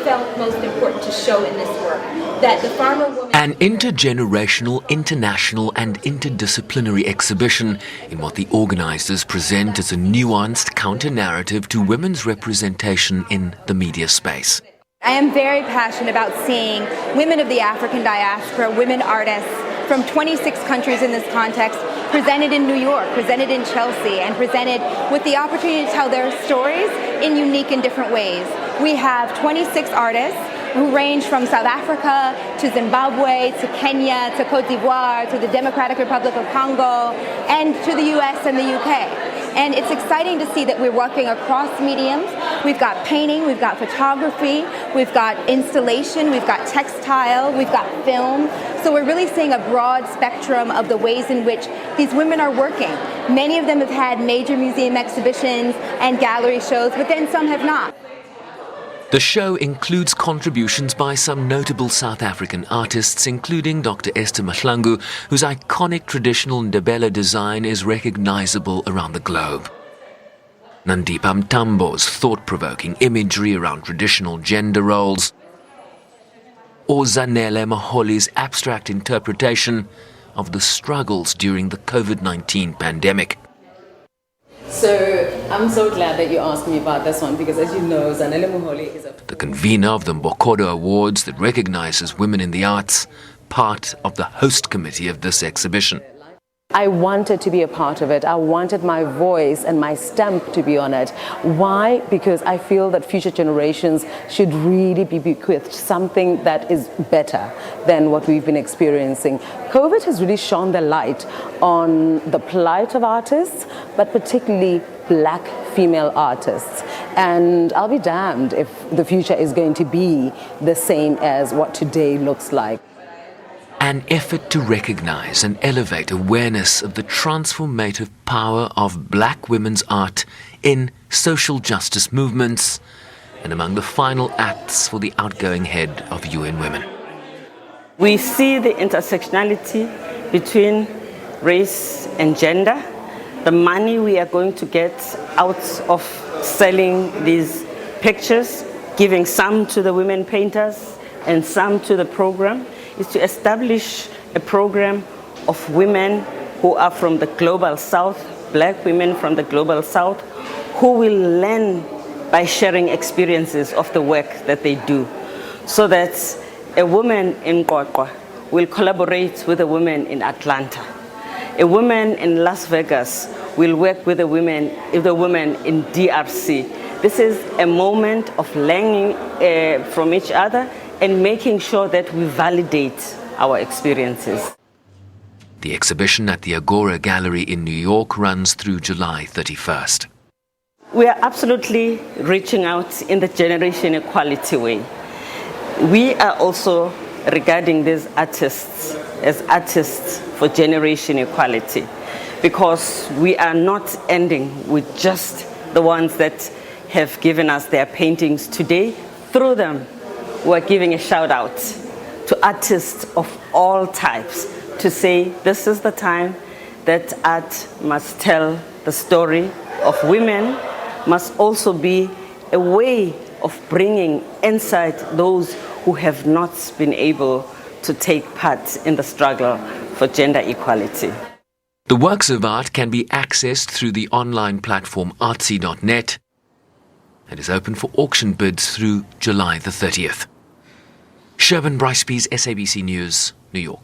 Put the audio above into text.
felt most important to show in this work, that the farmer woman... An intergenerational, international and interdisciplinary exhibition in what the organisers present as a nuanced counter-narrative to women's representation in the media space. I am very passionate about seeing women of the African diaspora, women artists from 26 countries in this context, presented in New York, presented in Chelsea, and presented with the opportunity to tell their stories in unique and different ways. We have 26 artists who range from South Africa to Zimbabwe to Kenya to Cote d'Ivoire to the Democratic Republic of Congo and to the US and the UK. And it's exciting to see that we're working across mediums. We've got painting, we've got photography, we've got installation, we've got textile, we've got film. So we're really seeing a broad spectrum of the ways in which these women are working. Many of them have had major museum exhibitions and gallery shows, but then some have not. The show includes contributions by some notable South African artists, including Dr. Esther Mahlangu, whose iconic traditional Ndebele design is recognizable around the globe. Nandipa Mtambo's thought-provoking imagery around traditional gender roles, or Zanele Maholi's abstract interpretation of the struggles during the COVID-19 pandemic. So I'm so glad that you asked me about this one because, as you know, Zanele Maholi is the convener of the Mbokodo Awards that recognizes women in the arts, part of the host committee of this exhibition. I wanted to be a part of it. I wanted my voice and my stamp to be on it. Why? Because I feel that future generations should really be bequeathed something that is better than what we've been experiencing. COVID has really shone the light on the plight of artists, but particularly black female artists. And I'll be damned if the future is going to be the same as what today looks like. An effort to recognize and elevate awareness of the transformative power of black women's art in social justice movements and among the final acts for the outgoing head of UN Women. We see the intersectionality between race and gender, the money we are going to get out of selling these pictures, giving some to the women painters and some to the program, is to establish a program of women who are from the global south, black women from the global south, who will learn by sharing experiences of the work that they do. So that a woman in Qwaqwa will collaborate with a woman in Atlanta. A woman in Las Vegas will work with a woman in DRC. This is a moment of learning from each other and making sure that we validate our experiences. The exhibition at the Agora Gallery in New York runs through July 31st. We are absolutely reaching out in the generation equality way. We are also regarding these artists as artists for generation equality, because we are not ending with just the ones that have given us their paintings today. Through them, we're giving a shout out to artists of all types to say this is the time that art must tell the story of women, must also be a way of bringing inside those who have not been able to take part in the struggle for gender equality. The works of art can be accessed through the online platform artsy.net and is open for auction bids through July the 30th. Sherwin Brycebees, SABC News, New York.